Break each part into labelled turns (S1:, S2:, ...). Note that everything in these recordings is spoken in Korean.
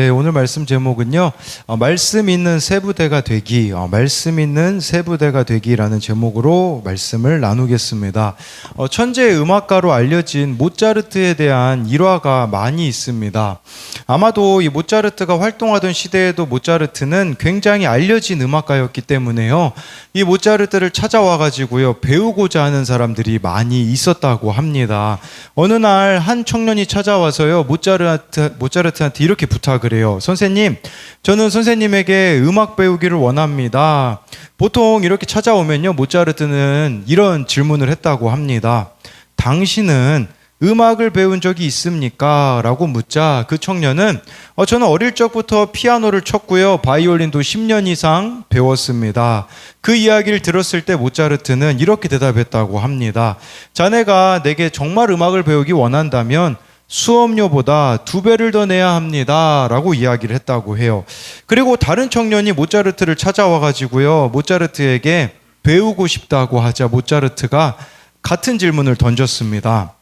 S1: 네, 오늘 말씀 제목은요, 말씀 있는 세부대가 되기, 말씀 있는 세부대가 되기라는 제목으로 말씀을 나누겠습니다. 천재 음악가로 알려진 모차르트에 대한 일화가 많이 있습니다. 아마도 이 모차르트가 활동하던 시대에도 모차르트는 굉장히 알려진 음악가였기 때문에요. 이 모차르트를 찾아와가지고요, 배우고자 하는 사람들이 많이 있었다고 합니다. 어느 날 한 청년이 찾아와서요, 모차르트한테 이렇게 부탁을 해요. 선생님, 저는 선생님에게 음악 배우기를 원합니다. 보통 이렇게 찾아오면요, 모차르트는 이런 질문을 했다고 합니다. 당신은 음악을 배운 적이 있습니까? 라고 묻자 그 청년은 저는 어릴 적부터 피아노를 쳤고요, 바이올린도 10년 이상 배웠습니다. 그 이야기를 들었을 때 모차르트는 이렇게 대답했다고 합니다. 자네가 내게 정말 음악을 배우기 원한다면 수업료보다 2배를 더 내야 합니다. 라고 이야기를 했다고 해요. 그리고 다른 청년이 모차르트를 찾아와가지고요, 모차르트에게 배우고 싶다고 하자 모차르트가 같은 질문을 던졌습니다.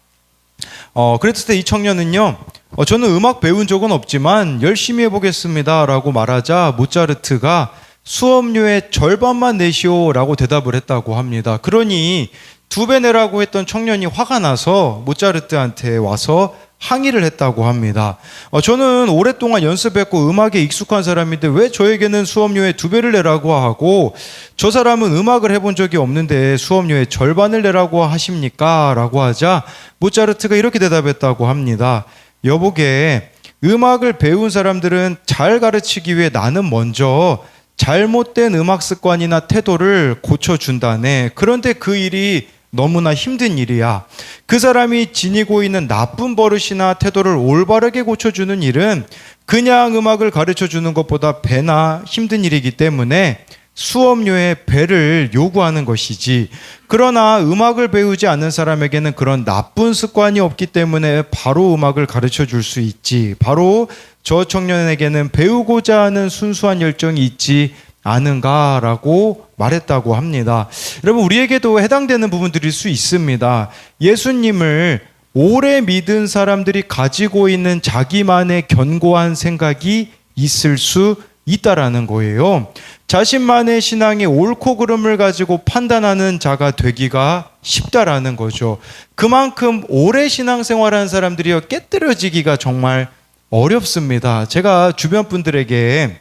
S1: 그랬을 때 이 청년은요, 저는 음악 배운 적은 없지만 열심히 해보겠습니다. 라고 말하자 모차르트가 수업료의 절반만 내시오. 라고 대답을 했다고 합니다. 그러니 2배 내라고 했던 청년이 화가 나서 모차르트한테 와서 항의를 했다고 합니다. 저는 오랫동안 연습했고 음악에 익숙한 사람인데 왜 저에게는 수업료의 2배를 내라고 하고 저 사람은 음악을 해본 적이 없는데 수업료의 절반을 내라고 하십니까? 라고 하자 모차르트가 이렇게 대답했다고 합니다. 여보게, 음악을 배운 사람들은 잘 가르치기 위해 나는 먼저 잘못된 음악 습관이나 태도를 고쳐준다네. 그런데 그 일이 너무나 힘든 일이야. 그 사람이 지니고 있는 나쁜 버릇이나 태도를 올바르게 고쳐주는 일은 그냥 음악을 가르쳐주는 것보다 배나 힘든 일이기 때문에 수업료의 배를 요구하는 것이지. 그러나 음악을 배우지 않는 사람에게는 그런 나쁜 습관이 없기 때문에 바로 음악을 가르쳐줄 수 있지. 바로 저 청년에게는 배우고자 하는 순수한 열정이 있지 아는가라고 말했다고 합니다. 여러분, 우리에게도 해당되는 부분들일 수 있습니다. 예수님을 오래 믿은 사람들이 가지고 있는 자기만의 견고한 생각이 있을 수 있다라는 거예요. 자신만의 신앙의 옳고 그름을 가지고 판단하는 자가 되기가 쉽다라는 거죠. 그만큼 오래 신앙생활하는 사람들이요, 깨뜨려지기가 정말 어렵습니다. 제가 주변 분들에게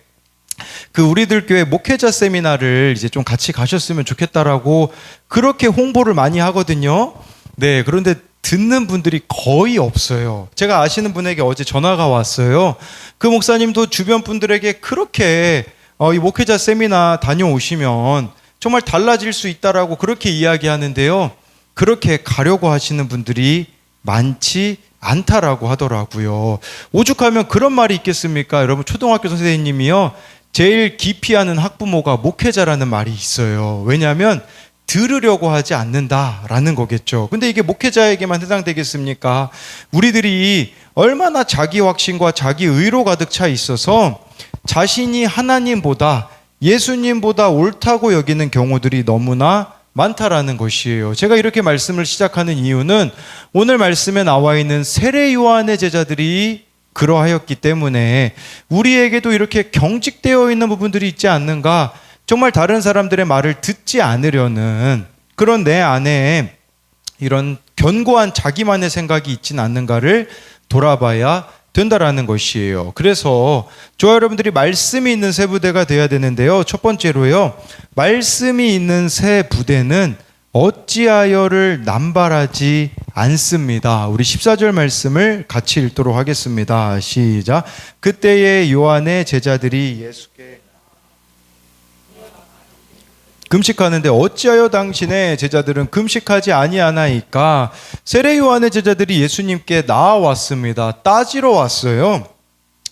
S1: 우리들 교회 목회자 세미나를 이제 좀 같이 가셨으면 좋겠다라고 그렇게 홍보를 많이 하거든요. 네, 그런데 듣는 분들이 거의 없어요. 제가 아시는 분에게 어제 전화가 왔어요. 그 목사님도 주변 분들에게 그렇게 이 목회자 세미나 다녀오시면 정말 달라질 수 있다라고 그렇게 이야기하는데요, 그렇게 가려고 하시는 분들이 많지 않다라고 하더라고요. 오죽하면 그런 말이 있겠습니까? 여러분, 초등학교 선생님이요, 제일 기피하는 학부모가 목회자라는 말이 있어요. 왜냐하면 들으려고 하지 않는다라는 거겠죠. 근데 이게 목회자에게만 해당되겠습니까? 우리들이 얼마나 자기 확신과 자기 의로 가득 차 있어서 자신이 하나님보다, 예수님보다 옳다고 여기는 경우들이 너무나 많다라는 것이에요. 제가 이렇게 말씀을 시작하는 이유는 오늘 말씀에 나와 있는 세례 요한의 제자들이 그러하였기 때문에 우리에게도 이렇게 경직되어 있는 부분들이 있지 않는가, 정말 다른 사람들의 말을 듣지 않으려는 그런 내 안에 이런 견고한 자기만의 생각이 있지는 않는가를 돌아봐야 된다라는 것이에요. 그래서 저와 여러분들이 말씀이 있는 새 부대가 되어야 되는데요, 첫 번째로요, 말씀이 있는 새 부대는 어찌하여를 남발하지 않습니다. 우리 14절 말씀을 같이 읽도록 하겠습니다. 시작. 그때에 요한의 제자들이 예수께 금식하는데 어찌하여 당신의 제자들은 금식하지 아니하나이까? 세례 요한의 제자들이 예수님께 나와왔습니다. 따지러 왔어요.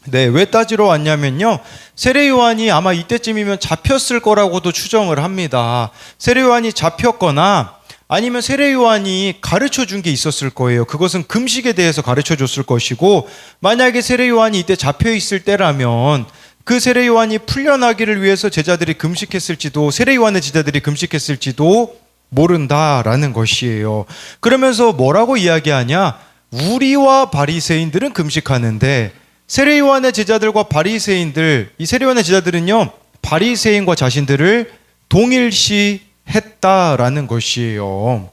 S1: 네, 왜 따지러 왔냐면요, 세례 요한이 아마 이때쯤이면 잡혔을 거라고도 추정을 합니다. 세례 요한이 잡혔거나 아니면 세례 요한이 가르쳐 준 게 있었을 거예요. 그것은 금식에 대해서 가르쳐 줬을 것이고, 만약에 세례 요한이 이때 잡혀 있을 때라면 그 세례 요한이 풀려나기를 위해서 제자들이 금식했을지도, 세례 요한의 제자들이 금식했을지도 모른다라는 것이에요. 그러면서 뭐라고 이야기하냐? 우리와 바리새인들은 금식하는데 세례 요한의 제자들과 바리새인들, 이 세례 요한의 제자들은요, 바리새인과 자신들을 동일시했다라는 것이에요.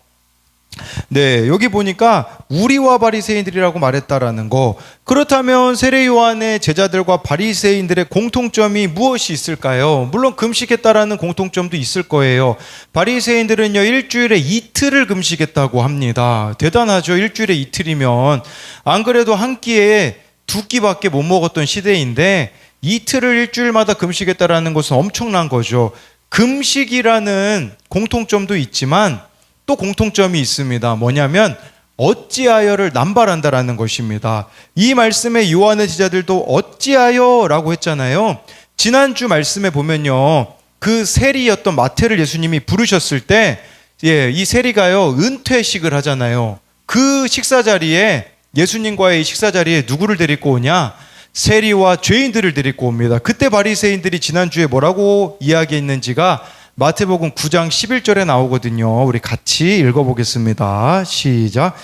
S1: 네, 여기 보니까 우리와 바리새인들이라고 말했다라는 거. 그렇다면 세례 요한의 제자들과 바리새인들의 공통점이 무엇이 있을까요? 물론 금식했다라는 공통점도 있을 거예요. 바리새인들은요, 일주일에 이틀을 금식했다고 합니다. 대단하죠. 일주일에 이틀이면. 안 그래도 한 끼에 두 끼밖에 못 먹었던 시대인데 이틀을 일주일마다 금식했다라는 것은 엄청난 거죠. 금식이라는 공통점도 있지만 또 공통점이 있습니다. 뭐냐면 어찌하여를 남발한다라는 것입니다. 이 말씀에 요한의 제자들도 어찌하여라고 했잖아요. 지난주 말씀에 보면요, 그 세리였던 마태를 예수님이 부르셨을 때, 이 세리가요 은퇴식을 하잖아요. 그 식사 자리에, 예수님과의 이 식사 자리에 누구를 데리고 오냐? 세리와 죄인들을 데리고 옵니다. 그때 바리새인들이 지난주에 뭐라고 이야기했는지가 마태복음 9장 11절에 나오거든요. 우리 같이 읽어보겠습니다. 시작.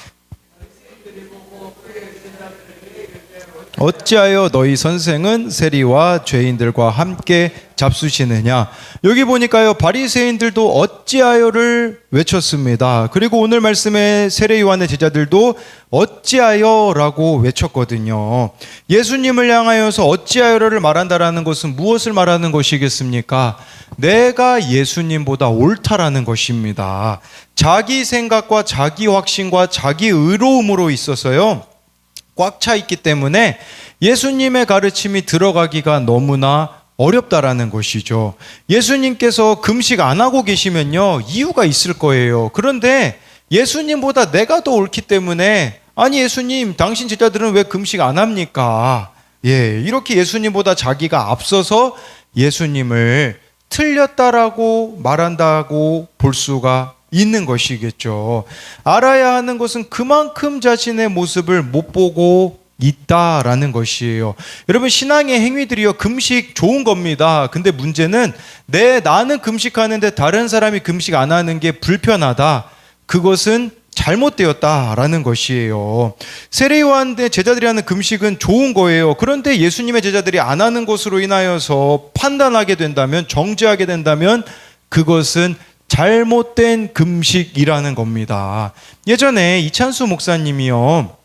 S1: 어찌하여 너희 선생은 세리와 죄인들과 함께 잡수시느냐. 여기 보니까요, 바리새인들도 어찌하여를 외쳤습니다. 그리고 오늘 말씀에 세례 요한의 제자들도 어찌하여라고 외쳤거든요. 예수님을 향하여서 어찌하여를 말한다라는 것은 무엇을 말하는 것이겠습니까? 내가 예수님보다 옳다라는 것입니다. 자기 생각과 자기 확신과 자기 의로움으로 있어서요, 꽉 차 있기 때문에 예수님의 가르침이 들어가기가 너무나 어렵다라는 것이죠. 예수님께서 금식 안 하고 계시면요, 이유가 있을 거예요. 그런데 예수님보다 내가 더 옳기 때문에, 아니 예수님, 당신 제자들은 왜 금식 안 합니까? 이렇게 예수님보다 자기가 앞서서 예수님을 틀렸다라고 말한다고 볼 수가 있는 것이겠죠. 알아야 하는 것은 그만큼 자신의 모습을 못 보고 있다라는 것이에요. 여러분, 신앙의 행위들이요, 금식 좋은 겁니다. 근데 문제는 나는 금식하는데 다른 사람이 금식 안 하는 게 불편하다. 그것은 잘못되었다라는 것이에요. 세례 요한의 제자들이 하는 금식은 좋은 거예요. 그런데 예수님의 제자들이 안 하는 것으로 인하여서 판단하게 된다면, 정죄하게 된다면 그것은 잘못된 금식이라는 겁니다. 예전에 이찬수 목사님이요,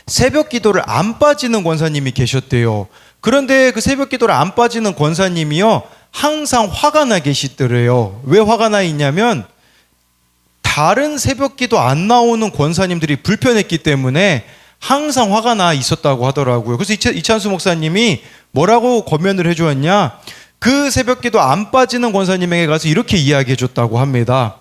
S1: 새벽 기도를 안 빠지는 권사님이 계셨대요. 그런데 그 새벽 기도를 안 빠지는 권사님이요, 항상 화가 나 계시더래요. 왜 화가 나 있냐면 다른 새벽 기도 안 나오는 권사님들이 불편했기 때문에 항상 화가 나 있었다고 하더라고요. 그래서 이찬수 목사님이 뭐라고 권면을 해주었냐? 그 새벽 기도 안 빠지는 권사님에게 가서 이렇게 이야기해 줬다고 합니다.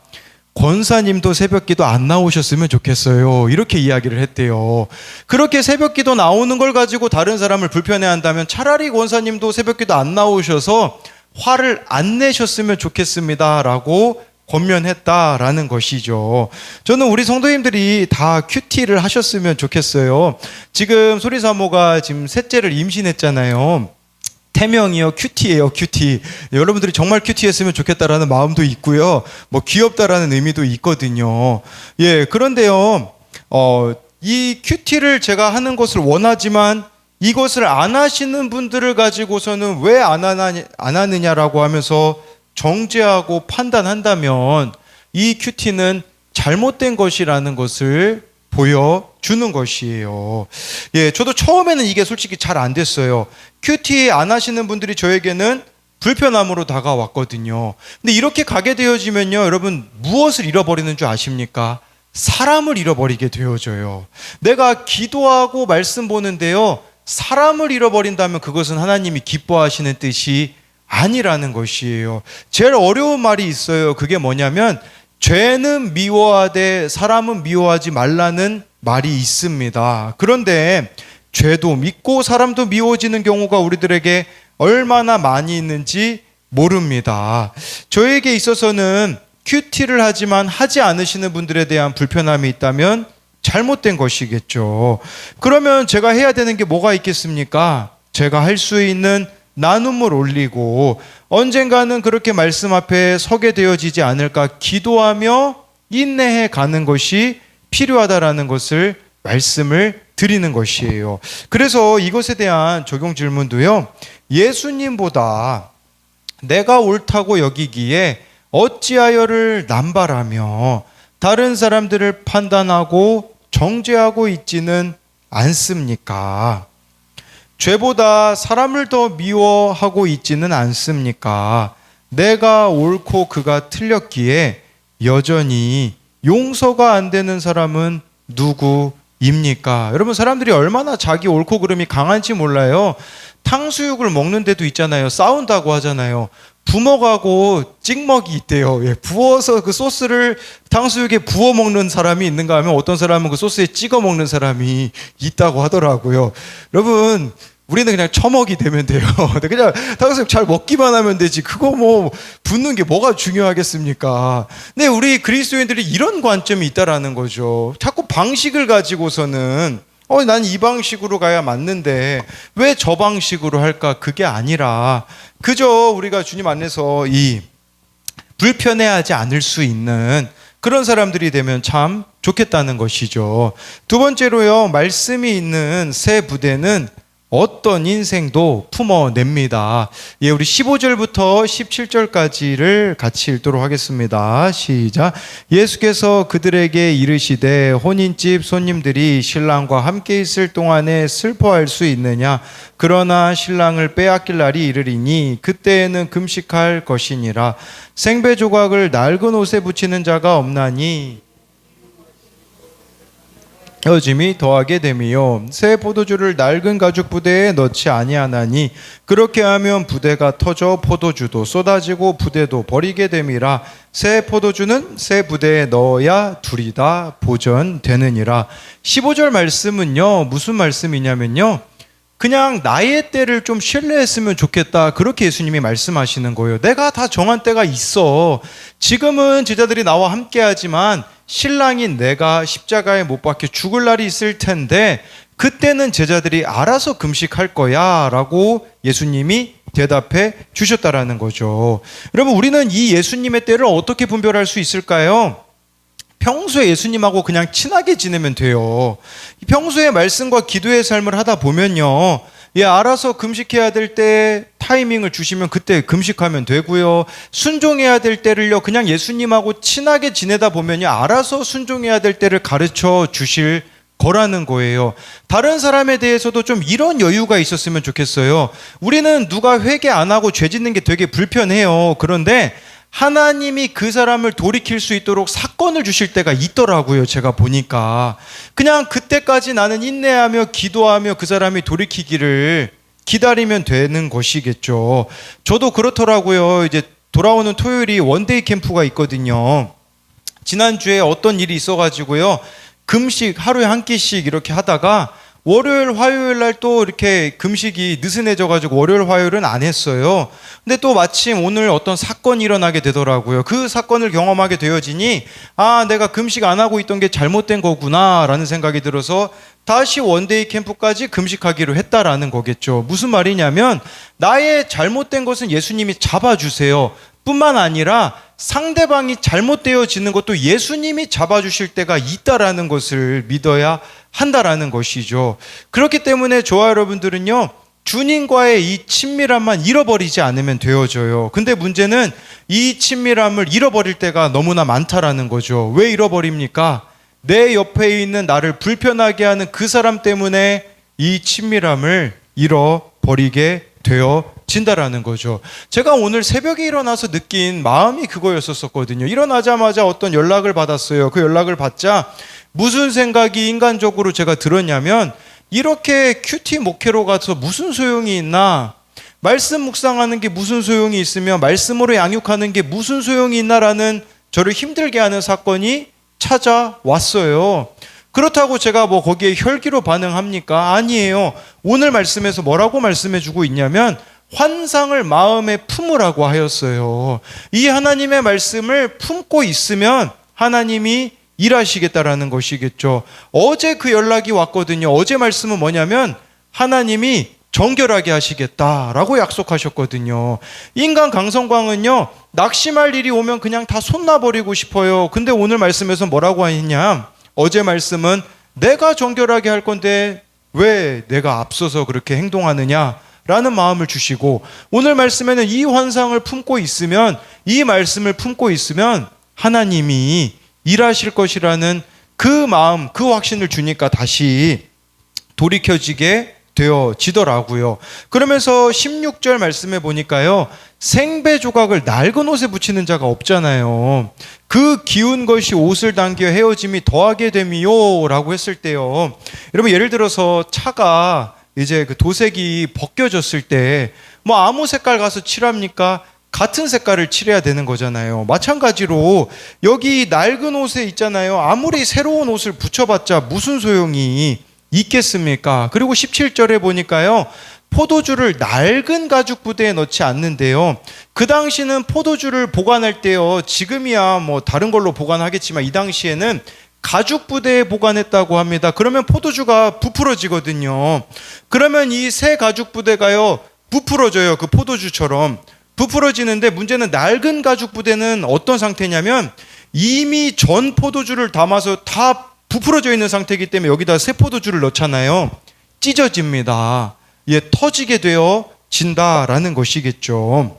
S1: 권사님도 새벽 기도 안 나오셨으면 좋겠어요. 이렇게 이야기를 했대요. 그렇게 새벽 기도 나오는 걸 가지고 다른 사람을 불편해 한다면 차라리 권사님도 새벽 기도 안 나오셔서 화를 안 내셨으면 좋겠습니다 라고 권면했다라는 것이죠. 저는 우리 성도님들이 다 큐티를 하셨으면 좋겠어요. 지금 소리사모가 지금 셋째를 임신했잖아요. 태명이요, 큐티예요, 큐티. 여러분들이 정말 큐티했으면 좋겠다라는 마음도 있고요, 뭐 귀엽다라는 의미도 있거든요. 그런데요, 이 큐티를 제가 하는 것을 원하지만 이것을 안 하시는 분들을 가지고서는 왜 안 하느냐라고 하면서 정죄하고 판단한다면 이 큐티는 잘못된 것이라는 것을 보여주는 것이에요. 저도 처음에는 이게 솔직히 잘 안 됐어요. 큐티 안 하시는 분들이 저에게는 불편함으로 다가왔거든요. 근데 이렇게 가게 되어지면요, 여러분, 무엇을 잃어버리는 줄 아십니까? 사람을 잃어버리게 되어져요. 내가 기도하고 말씀 보는데요, 사람을 잃어버린다면 그것은 하나님이 기뻐하시는 뜻이 아니라는 것이에요. 제일 어려운 말이 있어요. 그게 뭐냐면 죄는 미워하되 사람은 미워하지 말라는 말이 있습니다. 그런데 죄도 믿고 사람도 미워지는 경우가 우리들에게 얼마나 많이 있는지 모릅니다. 저에게 있어서는 큐티를 하지만 하지 않으시는 분들에 대한 불편함이 있다면 잘못된 것이겠죠. 그러면 제가 해야 되는 게 뭐가 있겠습니까? 제가 할 수 있는 나눔을 올리고 언젠가는 그렇게 말씀 앞에 서게 되어지지 않을까 기도하며 인내해 가는 것이 필요하다라는 것을 말씀을 드리는 것이에요. 그래서 이것에 대한 적용 질문도요. 예수님보다 내가 옳다고 여기기에 어찌하여를 남발하며 다른 사람들을 판단하고 정죄하고 있지는 않습니까? 죄보다 사람을 더 미워하고 있지는 않습니까? 내가 옳고 그가 틀렸기에 여전히 용서가 안 되는 사람은 누구입니까? 여러분, 사람들이 얼마나 자기 옳고 그름이 강한지 몰라요. 탕수육을 먹는 데도 있잖아요. 싸운다고 하잖아요. 부먹하고 찍먹이 있대요. 부어서 그 소스를 탕수육에 부어 먹는 사람이 있는가 하면 어떤 사람은 그 소스에 찍어 먹는 사람이 있다고 하더라고요. 여러분, 우리는 그냥 처먹이 되면 돼요. 그냥 탕수육 잘 먹기만 하면 되지. 그거 뭐 붓는 게 뭐가 중요하겠습니까? 근데 우리 그리스도인들이 이런 관점이 있다라는 거죠. 자꾸 방식을 가지고서는 난 이 방식으로 가야 맞는데 왜 저 방식으로 할까? 그게 아니라 그저 우리가 주님 안에서 이 불편해하지 않을 수 있는 그런 사람들이 되면 참 좋겠다는 것이죠. 두 번째로요, 말씀이 있는 새 부대는 어떤 인생도 품어냅니다. 우리 15절부터 17절까지를 같이 읽도록 하겠습니다. 시작. 예수께서 그들에게 이르시되 혼인집 손님들이 신랑과 함께 있을 동안에 슬퍼할 수 있느냐? 그러나 신랑을 빼앗길 날이 이르리니 그때에는 금식할 것이니라. 생배 조각을 낡은 옷에 붙이는 자가 없나니 헤어짐이 더하게 됨이요 새 포도주를 낡은 가죽 부대에 넣지 아니하나니 그렇게 하면 부대가 터져 포도주도 쏟아지고 부대도 버리게 됨이라. 새 포도주는 새 부대에 넣어야 둘이 다 보존되느니라. 15절 말씀은요, 무슨 말씀이냐면요, 그냥 나의 때를 좀 신뢰했으면 좋겠다, 그렇게 예수님이 말씀하시는 거예요. 내가 다 정한 때가 있어. 지금은 제자들이 나와 함께 하지만 신랑인 내가 십자가에 못 박혀 죽을 날이 있을 텐데 그때는 제자들이 알아서 금식할 거야 라고 예수님이 대답해 주셨다라는 거죠. 여러분, 우리는 이 예수님의 때를 어떻게 분별할 수 있을까요? 평소에 예수님하고 그냥 친하게 지내면 돼요. 평소에 말씀과 기도의 삶을 하다 보면요, 알아서 금식해야 될 때 타이밍을 주시면 그때 금식하면 되고요. 순종해야 될 때를요, 그냥 예수님하고 친하게 지내다 보면요, 알아서 순종해야 될 때를 가르쳐 주실 거라는 거예요. 다른 사람에 대해서도 좀 이런 여유가 있었으면 좋겠어요. 우리는 누가 회개 안 하고 죄 짓는 게 되게 불편해요. 그런데 하나님이 그 사람을 돌이킬 수 있도록 사건을 주실 때가 있더라고요. 제가 보니까 그냥 그때까지 나는 인내하며 기도하며 그 사람이 돌이키기를 기다리면 되는 것이겠죠. 저도 그렇더라고요. 이제 돌아오는 토요일이 원데이 캠프가 있거든요. 지난주에 어떤 일이 있어가지고요, 금식 하루에 한 끼씩 이렇게 하다가 월요일 화요일 날 또 이렇게 금식이 느슨해져가지고 월요일 화요일은 안 했어요. 근데 또 마침 오늘 어떤 사건이 일어나게 되더라고요. 그 사건을 경험하게 되어지니 내가 금식 안 하고 있던 게 잘못된 거구나 라는 생각이 들어서 다시 원데이 캠프까지 금식하기로 했다라는 거겠죠. 무슨 말이냐면 나의 잘못된 것은 예수님이 잡아주세요 뿐만 아니라 상대방이 잘못되어지는 것도 예수님이 잡아주실 때가 있다라는 것을 믿어야 한다라는 것이죠. 그렇기 때문에 저와 여러분들은요, 주님과의 이 친밀함만 잃어버리지 않으면 되어져요. 근데 문제는 이 친밀함을 잃어버릴 때가 너무나 많다라는 거죠. 왜 잃어버립니까? 내 옆에 있는 나를 불편하게 하는 그 사람 때문에 이 친밀함을 잃어버리게 되어진다라는 거죠. 제가 오늘 새벽에 일어나서 느낀 마음이 그거였었거든요. 일어나자마자 어떤 연락을 받았어요. 그 연락을 받자 무슨 생각이 인간적으로 제가 들었냐면, 이렇게 큐티 목회로 가서 무슨 소용이 있나, 말씀 묵상하는 게 무슨 소용이 있으며 말씀으로 양육하는 게 무슨 소용이 있나라는 저를 힘들게 하는 사건이 찾아왔어요. 그렇다고 제가 뭐 거기에 혈기로 반응합니까? 아니에요. 오늘 말씀에서 뭐라고 말씀해주고 있냐면 환상을 마음에 품으라고 하였어요. 이 하나님의 말씀을 품고 있으면 하나님이 일하시겠다라는 것이겠죠. 어제 그 연락이 왔거든요. 어제 말씀은 뭐냐면 하나님이 정결하게 하시겠다라고 약속하셨거든요. 인간 강성광은요, 낙심할 일이 오면 그냥 다 손놔버리고 싶어요. 근데 오늘 말씀에서 뭐라고 하냐? 어제 말씀은 내가 정결하게 할 건데 왜 내가 앞서서 그렇게 행동하느냐라는 마음을 주시고, 오늘 말씀에는 이 환상을 품고 있으면, 이 말씀을 품고 있으면 하나님이 일하실 것이라는 그 마음, 그 확신을 주니까 다시 돌이켜지게 되어지더라고요. 그러면서 16절 말씀에 보니까요, 생배 조각을 낡은 옷에 붙이는 자가 없잖아요. 그 기운 것이 옷을 당겨 헤어짐이 더하게 됨이요 라고 했을 때요, 여러분 예를 들어서 차가 이제 그 도색이 벗겨졌을 때 뭐 아무 색깔 가서 칠합니까? 같은 색깔을 칠해야 되는 거잖아요. 마찬가지로 여기 낡은 옷에 있잖아요, 아무리 새로운 옷을 붙여봤자 무슨 소용이 있겠습니까? 그리고 17절에 보니까요, 포도주를 낡은 가죽 부대에 넣지 않는데요, 그 당시는 포도주를 보관할 때요, 지금이야 뭐 다른 걸로 보관하겠지만 이 당시에는 가죽 부대에 보관했다고 합니다. 그러면 포도주가 부풀어지거든요. 그러면 이 새 가죽 부대가요 부풀어져요. 그 포도주처럼 부풀어지는데, 문제는 낡은 가죽 부대는 어떤 상태냐면 이미 전 포도주를 담아서 다 부풀어져 있는 상태이기 때문에 여기다 새 포도주를 넣잖아요, 찢어집니다. 예, 터지게 되어진다라는 것이겠죠.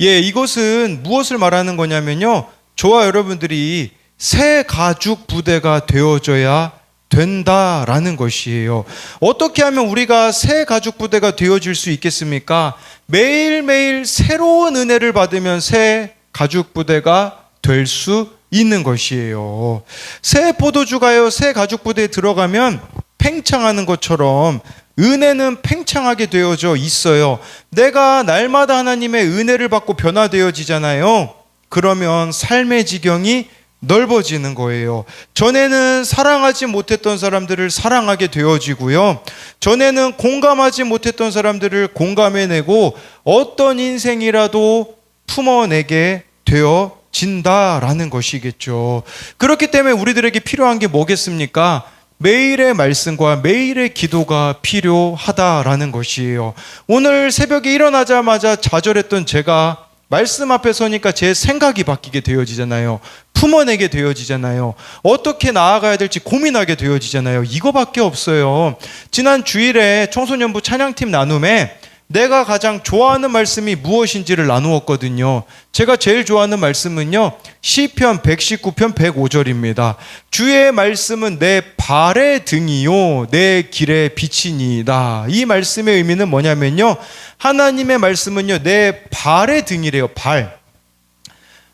S1: 예, 이것은 무엇을 말하는 거냐면요, 저와 여러분들이 새 가죽 부대가 되어져야 된다라는 것이에요. 어떻게 하면 우리가 새 가죽 부대가 되어질 수 있겠습니까? 매일매일 새로운 은혜를 받으면 새 가죽 부대가 될 수 있는 것이에요. 새 포도주가요, 새 가죽 부대에 들어가면 팽창하는 것처럼 은혜는 팽창하게 되어져 있어요. 내가 날마다 하나님의 은혜를 받고 변화되어지잖아요. 그러면 삶의 지경이 넓어지는 거예요. 전에는 사랑하지 못했던 사람들을 사랑하게 되어지고요, 전에는 공감하지 못했던 사람들을 공감해내고 어떤 인생이라도 품어내게 되어진다라는 것이겠죠. 그렇기 때문에 우리들에게 필요한 게 뭐겠습니까? 매일의 말씀과 매일의 기도가 필요하다라는 것이에요. 오늘 새벽에 일어나자마자 좌절했던 제가 말씀 앞에 서니까 제 생각이 바뀌게 되어지잖아요. 품어내게 되어지잖아요. 어떻게 나아가야 될지 고민하게 되어지잖아요. 이거밖에 없어요. 지난 주일에 청소년부 찬양팀 나눔에 내가 가장 좋아하는 말씀이 무엇인지를 나누었거든요. 제가 제일 좋아하는 말씀은요, 시편 119편 105절입니다. 주의 말씀은 내 발의 등이요 내 길의 빛이니이다. 이 말씀의 의미는 뭐냐면요, 하나님의 말씀은요 내 발의 등이래요. 발.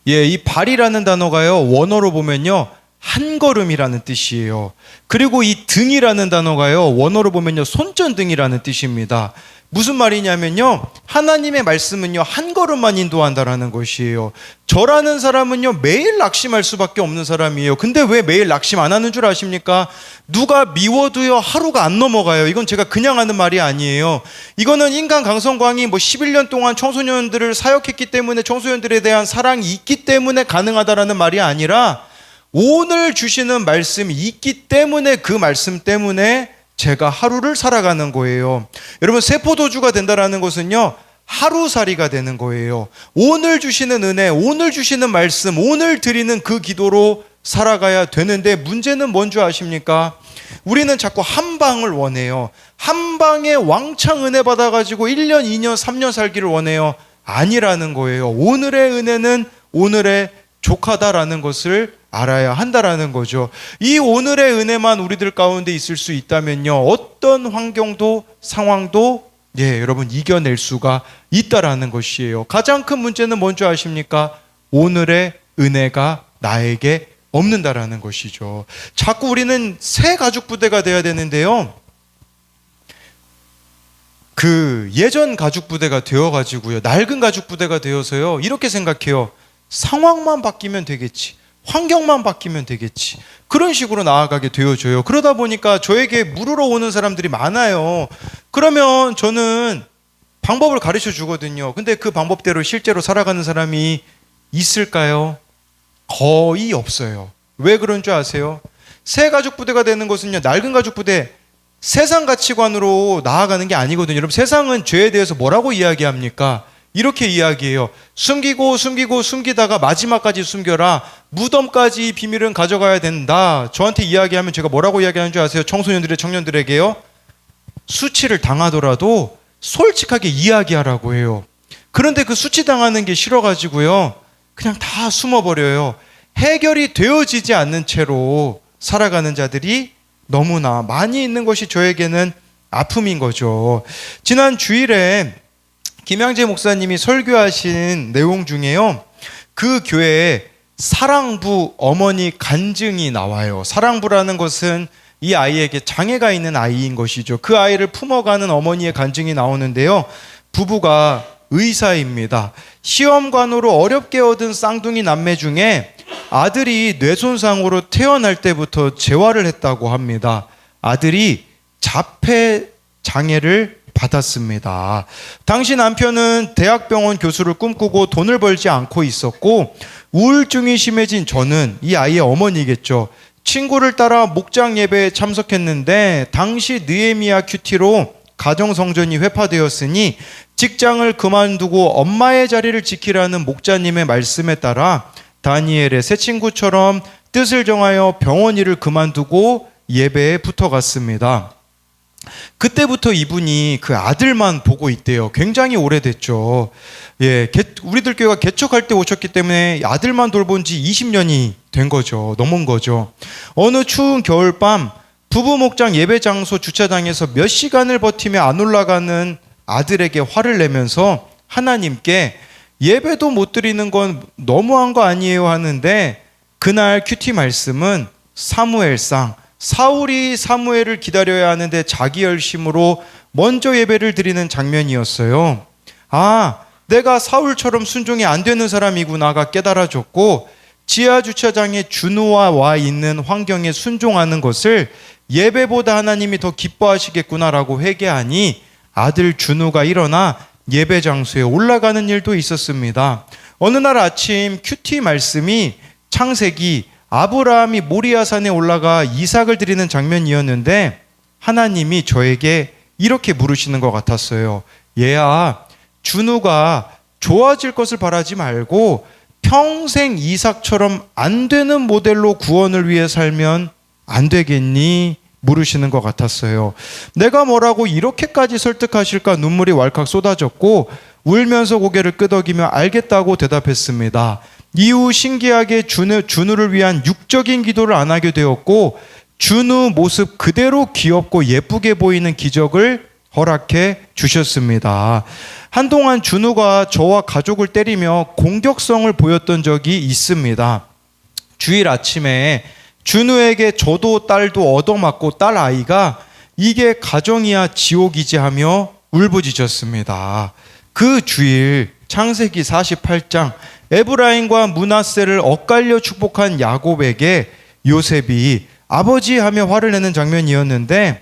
S1: 예, 이 발이라는 단어가요, 원어로 보면요 한 걸음이라는 뜻이에요. 그리고 이 등이라는 단어가요, 원어로 보면요 손전등이라는 뜻입니다. 무슨 말이냐면요, 하나님의 말씀은요 한 걸음만 인도한다라는 것이에요. 저라는 사람은요 매일 낙심할 수밖에 없는 사람이에요. 근데 왜 매일 낙심 안 하는 줄 아십니까? 누가 미워도요 하루가 안 넘어가요. 이건 제가 그냥 하는 말이 아니에요. 이거는 인간 강성광이 뭐 11년 동안 청소년들을 사역했기 때문에, 청소년들에 대한 사랑이 있기 때문에 가능하다라는 말이 아니라, 오늘 주시는 말씀이 있기 때문에, 그 말씀 때문에 제가 하루를 살아가는 거예요. 여러분, 새 포도주가 된다라는 것은요 하루살이가 되는 거예요. 오늘 주시는 은혜, 오늘 주시는 말씀, 오늘 드리는 그 기도로 살아가야 되는데, 문제는 뭔 줄 아십니까? 우리는 자꾸 한 방을 원해요. 한 방에 왕창 은혜 받아가지고 1년, 2년, 3년 살기를 원해요. 아니라는 거예요. 오늘의 은혜는 오늘의 족하다라는 것을 알아야 한다라는 거죠. 이 오늘의 은혜만 우리들 가운데 있을 수 있다면요, 어떤 환경도 상황도 여러분 이겨낼 수가 있다라는 것이에요. 가장 큰 문제는 뭔지 아십니까? 오늘의 은혜가 나에게 없는다라는 것이죠. 자꾸 우리는 새 가죽 부대가 돼야 되는데요, 그 예전 가죽 부대가 되어가지고요, 낡은 가죽 부대가 되어서요, 이렇게 생각해요. 상황만 바뀌면 되겠지, 환경만 바뀌면 되겠지, 그런 식으로 나아가게 되어져요. 그러다 보니까 저에게 물으러 오는 사람들이 많아요. 그러면 저는 방법을 가르쳐 주거든요. 근데 그 방법대로 실제로 살아가는 사람이 있을까요? 거의 없어요. 왜 그런 줄 아세요? 새 가죽 부대가 되는 것은요, 낡은 가죽 부대, 세상 가치관으로 나아가는 게 아니거든요. 여러분, 세상은 죄에 대해서 뭐라고 이야기합니까? 이렇게 이야기해요. 숨기고 숨기고 숨기다가 마지막까지 숨겨라. 무덤까지 이 비밀은 가져가야 된다. 저한테 이야기하면 제가 뭐라고 이야기하는 줄 아세요? 청소년들의 청년들에게요. 수치를 당하더라도 솔직하게 이야기하라고 해요. 그런데 그 수치당하는 게 싫어가지고요. 그냥 다 숨어버려요. 해결이 되어지지 않는 채로 살아가는 자들이 너무나 많이 있는 것이 저에게는 아픔인 거죠. 지난 주일에 김양재 목사님이 설교하신 내용 중에요. 그 교회에 사랑부 어머니 간증이 나와요. 사랑부라는 것은 이 아이에게 장애가 있는 아이인 것이죠. 그 아이를 품어가는 어머니의 간증이 나오는데요. 부부가 의사입니다. 시험관으로 어렵게 얻은 쌍둥이 남매 중에 아들이 뇌손상으로 태어날 때부터 재활을 했다고 합니다. 아들이 자폐 장애를 받았습니다. 당시 남편은 대학병원 교수를 꿈꾸고 돈을 벌지 않고 있었고 우울증이 심해진 저는 이 아이의 어머니겠죠. 친구를 따라 목장 예배에 참석했는데 당시 느헤미야 큐티로 가정성전이 회파되었으니 직장을 그만두고 엄마의 자리를 지키라는 목자님의 말씀에 따라 다니엘의 새 친구처럼 뜻을 정하여 병원 일을 그만두고 예배에 붙어갔습니다. 그때부터 이분이 그 아들만 보고 있대요. 굉장히 오래됐죠. 우리들 교회가 개척할 때 오셨기 때문에 아들만 돌본 지 20년이 된 거죠. 넘은 거죠. 어느 추운 겨울밤 부부 목장 예배 장소 주차장에서 몇 시간을 버티며 안 올라가는 아들에게 화를 내면서 하나님께 예배도 못 드리는 건 너무한 거 아니에요 하는데 그날 큐티 말씀은 사무엘상 사울이 사무엘을 기다려야 하는데 자기 열심으로 먼저 예배를 드리는 장면이었어요. 아, 내가 사울처럼 순종이 안 되는 사람이구나가 깨달아졌고 지하 주차장에 준우와 와 있는 환경에 순종하는 것을 예배보다 하나님이 더 기뻐하시겠구나라고 회개하니 아들 준우가 일어나 예배 장소에 올라가는 일도 있었습니다. 어느 날 아침 큐티 말씀이 창세기 아브라함이 모리아산에 올라가 이삭을 드리는 장면이었는데 하나님이 저에게 이렇게 물으시는 것 같았어요. 얘야, 준우가 좋아질 것을 바라지 말고 평생 이삭처럼 안 되는 모델로 구원을 위해 살면 안 되겠니? 물으시는 것 같았어요. 내가 뭐라고 이렇게까지 설득하실까 눈물이 왈칵 쏟아졌고 울면서 고개를 끄덕이며 알겠다고 대답했습니다. 이후 신기하게 준우를 위한 육적인 기도를 안 하게 되었고 준우 모습 그대로 귀엽고 예쁘게 보이는 기적을 허락해 주셨습니다. 한동안 준우가 저와 가족을 때리며 공격성을 보였던 적이 있습니다. 주일 아침에 준우에게 저도 딸도 얻어맞고 딸 아이가 이게 가정이야 지옥이지 하며 울부짖었습니다. 그 주일 창세기 48장 에브라임과 므낫세를 엇갈려 축복한 야곱에게 요셉이 아버지 하며 화를 내는 장면이었는데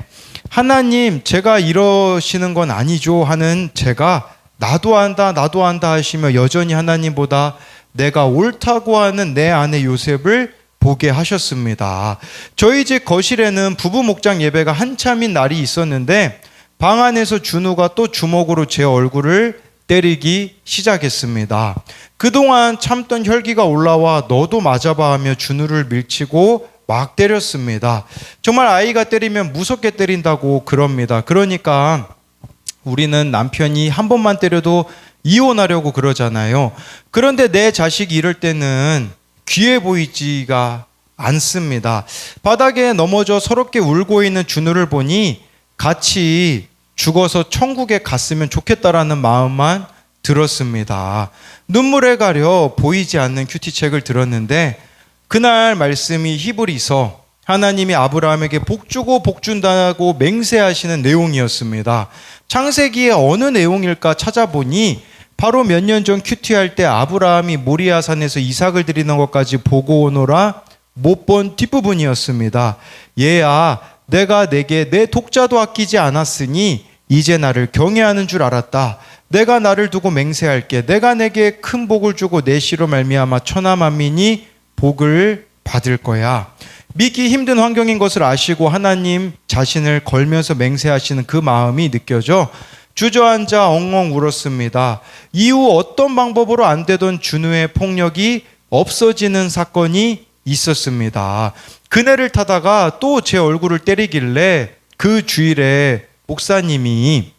S1: 하나님 제가 이러시는 건 아니죠 하는 제가 나도 안다 하시며 여전히 하나님보다 내가 옳다고 하는 내 아내 요셉을 보게 하셨습니다. 저희 집 거실에는 부부 목장 예배가 한참인 날이 있었는데 방 안에서 준우가 또 주먹으로 제 얼굴을 때리기 시작했습니다. 그동안 참던 혈기가 올라와 너도 맞아봐 하며 준우를 밀치고 막 때렸습니다. 정말 아이가 때리면 무섭게 때린다고 그럽니다. 그러니까 우리는 남편이 한 번만 때려도 이혼하려고 그러잖아요. 그런데 내 자식이 이럴 때는 귀해 보이지가 않습니다. 바닥에 넘어져 서럽게 울고 있는 준우를 보니 같이 죽어서 천국에 갔으면 좋겠다라는 마음만 들었습니다. 눈물에 가려 보이지 않는 큐티책을 들었는데 그날 말씀이 히브리서 하나님이 아브라함에게 복 주고 복 준다고 맹세하시는 내용이었습니다. 창세기의 어느 내용일까 찾아보니 바로 몇 년 전 큐티할 때 아브라함이 모리아산에서 이삭을 드리는 것까지 보고 오노라 못 본 뒷부분이었습니다. 얘야, 내가 내게 내 독자도 아끼지 않았으니 이제 나를 경외하는 줄 알았다. 내가 나를 두고 맹세할게. 내가 내게 큰 복을 주고 내 씨로 말미암아 천하 만민이 복을 받을 거야. 믿기 힘든 환경인 것을 아시고 하나님 자신을 걸면서 맹세하시는 그 마음이 느껴져 주저앉아 엉엉 울었습니다. 이후 어떤 방법으로 안 되던 준우의 폭력이 없어지는 사건이 있었습니다. 그네를 타다가 또 제 얼굴을 때리길래 그 주일에 목사님이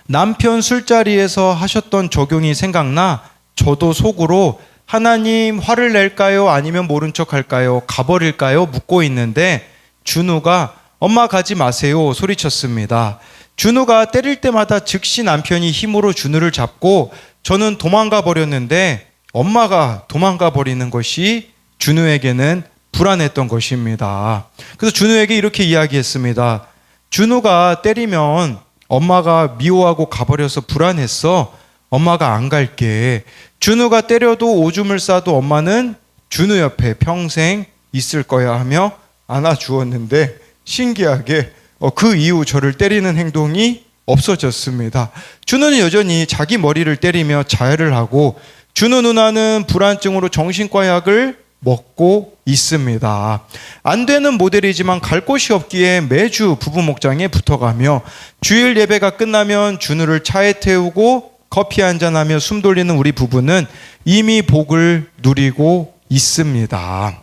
S1: 남편 술자리에서 하셨던 적용이 생각나 저도 속으로 하나님 화를 낼까요? 아니면 모른 척 할까요? 가버릴까요? 묻고 있는데 준우가 엄마 가지 마세요 소리쳤습니다. 준우가 때릴 때마다 즉시 남편이 힘으로 준우를 잡고 저는 도망가 버렸는데 엄마가 도망가 버리는 것이 준우에게는 불안했던 것입니다. 그래서 준우에게 이렇게 이야기했습니다. 준우가 때리면 엄마가 미워하고 가버려서 불안했어. 엄마가 안 갈게. 준우가 때려도 오줌을 싸도 엄마는 준우 옆에 평생 있을 거야 하며 안아주었는데 신기하게 그 이후 저를 때리는 행동이 없어졌습니다. 준우는 여전히 자기 머리를 때리며 자해를 하고 준우 누나는 불안증으로 정신과 약을 먹고 있습니다. 안 되는 모델이지만 갈 곳이 없기에 매주 부부 목장에 붙어가며 주일 예배가 끝나면 준우를 차에 태우고 커피 한잔하며 숨 돌리는 우리 부부는 이미 복을 누리고 있습니다.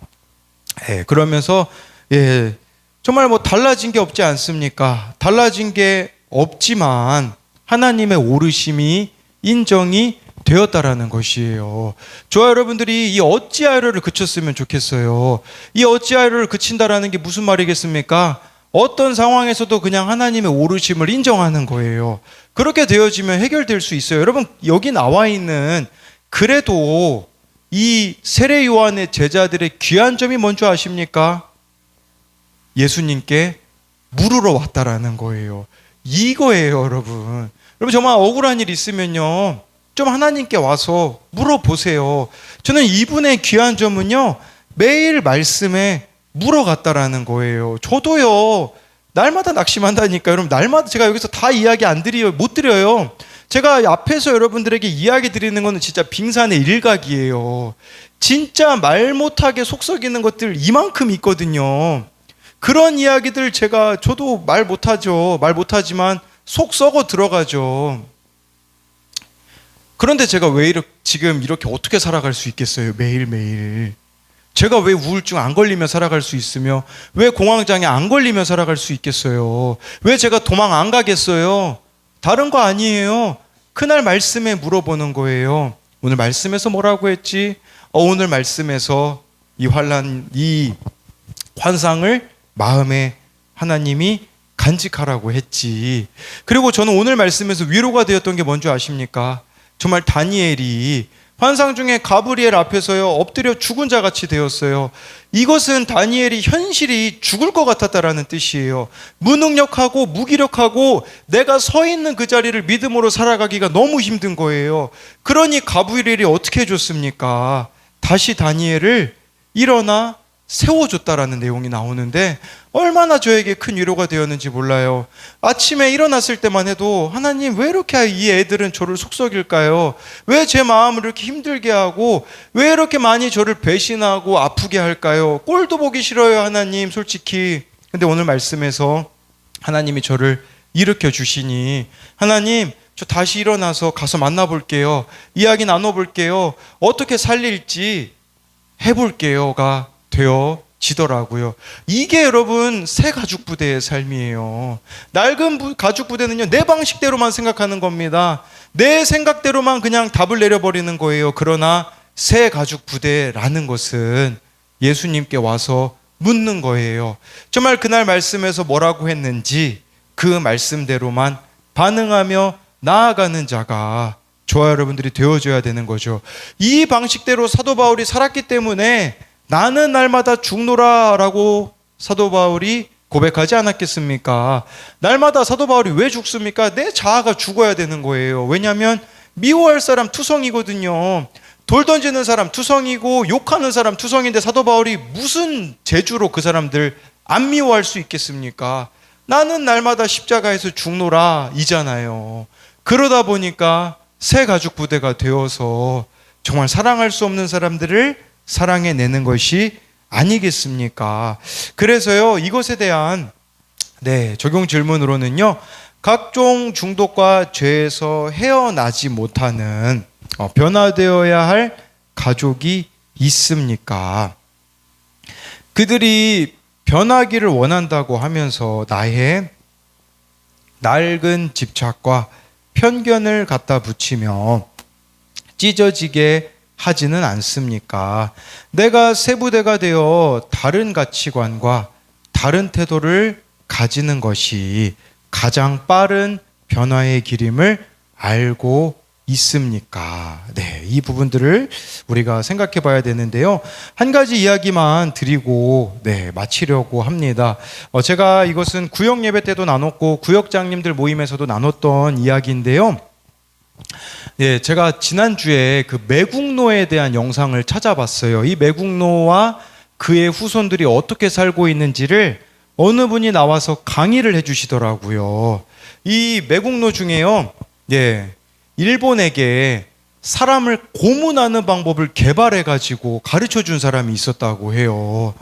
S1: 그러면서 정말 달라진 게 없지 않습니까? 달라진 게 없지만 하나님의 오르심이 인정이 되었다라는 것이에요. 저와 여러분들이 이 어찌하여를 그쳤으면 좋겠어요. 이 어찌하여를 그친다라는 게 무슨 말이겠습니까? 어떤 상황에서도 그냥 하나님의 오르심을 인정하는 거예요. 그렇게 되어지면 해결될 수 있어요. 여러분 여기 나와 있는 그래도 이 세례 요한의 제자들의 귀한 점이 뭔지 아십니까? 예수님께 물으러 왔다라는 거예요. 이거예요, 여러분. 여러분 정말 억울한 일 있으면요, 좀 하나님께 와서 물어보세요. 저는 이분의 귀한 점은요, 매일 말씀에 물어갔다라는 거예요. 저도요, 날마다 낙심한다니까. 여러분 날마다 제가 여기서 다 이야기 못 드려요. 제가 앞에서 여러분들에게 이야기 드리는 거는 진짜 빙산의 일각이에요. 진짜 말 못하게 속썩이는 것들 이만큼 있거든요. 그런 이야기들 저도 말 못하죠. 말 못하지만 속 썩어 들어가죠. 그런데 제가 왜 지금 이렇게 어떻게 살아갈 수 있겠어요? 매일매일. 제가 왜 우울증 안 걸리며 살아갈 수 있으며 왜 공황장애 안 걸리며 살아갈 수 있겠어요? 왜 제가 도망 안 가겠어요? 다른 거 아니에요. 그날 말씀에 물어보는 거예요. 오늘 말씀에서 뭐라고 했지? 오늘 말씀에서 이 환상을 마음에 하나님이 간직하라고 했지. 그리고 저는 오늘 말씀에서 위로가 되었던 게 뭔지 아십니까? 정말 다니엘이 환상 중에 가브리엘 앞에서요 엎드려 죽은 자같이 되었어요. 이것은 다니엘이 현실이 죽을 것 같았다라는 뜻이에요. 무능력하고 무기력하고 내가 서 있는 그 자리를 믿음으로 살아가기가 너무 힘든 거예요. 그러니 가브리엘이 어떻게 해줬습니까? 다시 다니엘을 일어나 세워줬다라는 내용이 나오는데 얼마나 저에게 큰 위로가 되었는지 몰라요. 아침에 일어났을 때만 해도 하나님 왜 이렇게 이 애들은 저를 속썩일까요? 왜 제 마음을 이렇게 힘들게 하고 왜 이렇게 많이 저를 배신하고 아프게 할까요? 꼴도 보기 싫어요 하나님 솔직히. 근데 오늘 말씀에서 하나님이 저를 일으켜 주시니 하나님 저 다시 일어나서 가서 만나볼게요. 이야기 나눠볼게요. 어떻게 살릴지 해볼게요가 되어지더라고요. 이게 여러분 새 가죽 부대의 삶이에요. 낡은 가죽 부대는요 내 방식대로만 생각하는 겁니다. 내 생각대로만 그냥 답을 내려버리는 거예요. 그러나 새 가죽 부대라는 것은 예수님께 와서 묻는 거예요. 정말 그날 말씀에서 뭐라고 했는지 그 말씀대로만 반응하며 나아가는 자가 저와 여러분들이 되어줘야 되는 거죠. 이 방식대로 사도 바울이 살았기 때문에 나는 날마다 죽노라 라고 사도 바울이 고백하지 않았겠습니까? 날마다 사도 바울이 왜 죽습니까? 내 자아가 죽어야 되는 거예요. 왜냐하면 미워할 사람 투성이거든요. 돌 던지는 사람 투성이고 욕하는 사람 투성인데 사도 바울이 무슨 재주로 그 사람들 안 미워할 수 있겠습니까? 나는 날마다 십자가에서 죽노라 이잖아요. 그러다 보니까 새 가죽 부대가 되어서 정말 사랑할 수 없는 사람들을 사랑해내는 것이 아니겠습니까? 그래서요 이것에 대한 적용 질문으로는요, 각종 중독과 죄에서 헤어나지 못하는 변화되어야 할 가족이 있습니까? 그들이 변하기를 원한다고 하면서 나의 낡은 집착과 편견을 갖다 붙이며 찢어지게 하지는 않습니까? 내가 세부대가 되어 다른 가치관과 다른 태도를 가지는 것이 가장 빠른 변화의 길임을 알고 있습니까? 네, 이 부분들을 우리가 생각해 봐야 되는데요. 한 가지 이야기만 드리고 마치려고 합니다. 제가 이것은 구역 예배 때도 나눴고 구역장님들 모임에서도 나눴던 이야기인데요. 네, 제가 지난주에 그 매국노에 대한 영상을 찾아봤어요. 이 매국노와 그의 후손들이 어떻게 살고 있는지를 어느 분이 나와서 강의를 해주시더라고요. 이 매국노 중에요, 일본에게 사람을 고문하는 방법을 개발해가지고 가르쳐 준 사람이 있었다고 해요.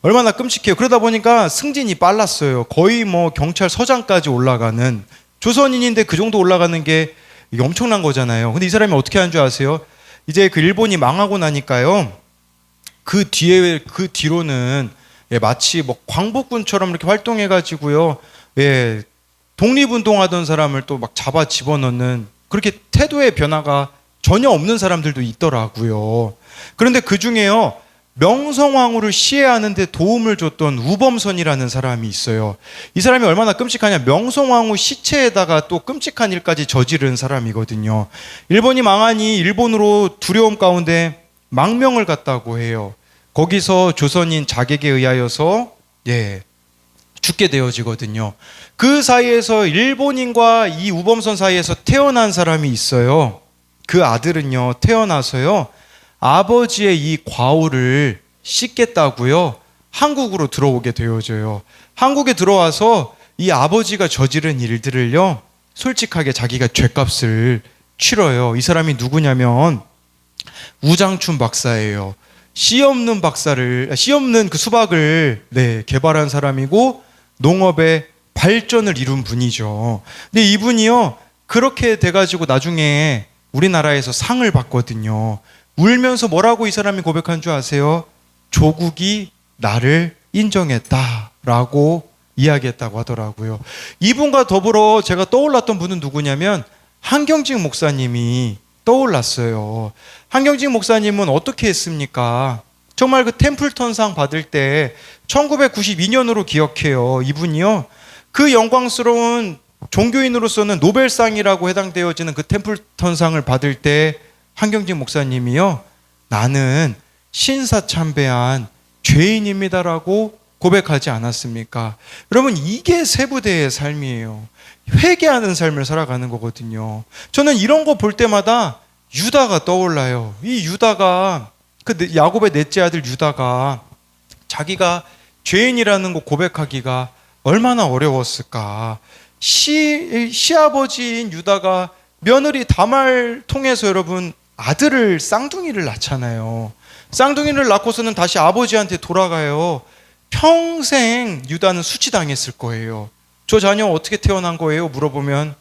S1: 얼마나 끔찍해요. 그러다 보니까 승진이 빨랐어요. 거의 뭐 경찰서장까지 올라가는, 조선인인데 그 정도 올라가는 게 이게 엄청난 거잖아요. 근데 이 사람이 어떻게 하는 줄 아세요? 이제 그 일본이 망하고 나니까요, 그 뒤로는 마치 뭐 광복군처럼 이렇게 활동해가지고요, 독립운동하던 사람을 또 막 잡아 집어넣는, 그렇게 태도의 변화가 전혀 없는 사람들도 있더라고요. 그런데 그 중에요, 명성황후를 시해하는 데 도움을 줬던 우범선이라는 사람이 있어요. 이 사람이 얼마나 끔찍하냐, 명성황후 시체에다가 또 끔찍한 일까지 저지른 사람이거든요. 일본이 망하니 일본으로 두려움 가운데 망명을 갔다고 해요. 거기서 조선인 자객에 의하여서 죽게 되어지거든요. 그 사이에서 일본인과 이 우범선 사이에서 태어난 사람이 있어요. 그 아들은요, 태어나서요, 아버지의 이 과오를 씻겠다고요, 한국으로 들어오게 되어져요. 한국에 들어와서 이 아버지가 저지른 일들을요, 솔직하게 자기가 죗값을 치러요. 이 사람이 누구냐면 우장춘 박사예요. 씨 없는 그 수박을 개발한 사람이고 농업의 발전을 이룬 분이죠. 근데 이분이요, 그렇게 돼가지고 나중에 우리나라에서 상을 받거든요. 울면서 뭐라고 이 사람이 고백한 줄 아세요? 조국이 나를 인정했다라고 이야기했다고 하더라고요. 이분과 더불어 제가 떠올랐던 분은 누구냐면 한경직 목사님이 떠올랐어요. 한경직 목사님은 어떻게 했습니까? 정말 그 템플턴상 받을 때 1992년으로 기억해요. 이분이요, 그 영광스러운 종교인으로서는 노벨상이라고 해당되어지는 그 템플턴상을 받을 때 한경직 목사님이요, 나는 신사참배한 죄인입니다라고 고백하지 않았습니까? 여러분, 이게 세부대의 삶이에요. 회개하는 삶을 살아가는 거거든요. 저는 이런 거 볼 때마다 유다가 떠올라요. 이 유다가, 그 야곱의 넷째 아들 유다가 자기가 죄인이라는 거 고백하기가 얼마나 어려웠을까. 시아버지인 유다가 며느리 다말 통해서 여러분 아들을, 쌍둥이를 낳잖아요. 쌍둥이를 낳고서는 다시 아버지한테 돌아가요. 평생 유다는 수치당했을 거예요. 저 자녀 어떻게 태어난 거예요? 물어보면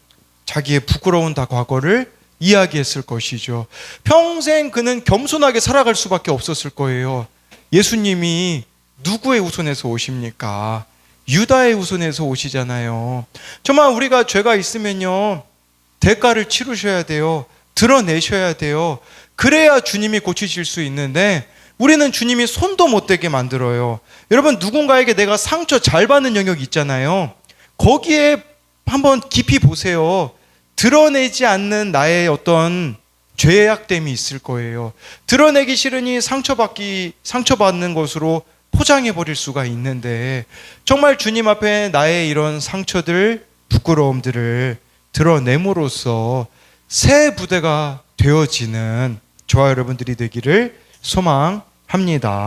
S1: 자기의 부끄러운 다 과거를 이야기했을 것이죠. 평생 그는 겸손하게 살아갈 수밖에 없었을 거예요. 예수님이 누구의 후손에서 오십니까? 유다의 후손에서 오시잖아요. 정말 우리가 죄가 있으면요, 대가를 치르셔야 돼요. 드러내셔야 돼요. 그래야 주님이 고치실 수 있는데 우리는 주님이 손도 못 대게 만들어요. 여러분, 누군가에게 내가 상처 잘 받는 영역이 있잖아요. 거기에 한번 깊이 보세요. 드러내지 않는 나의 어떤 죄악됨이 있을 거예요. 드러내기 싫으니 상처받는 것으로 포장해버릴 수가 있는데, 정말 주님 앞에 나의 이런 상처들, 부끄러움들을 드러냄으로써 새 부대가 되어지는 저와 여러분들이 되기를 소망합니다.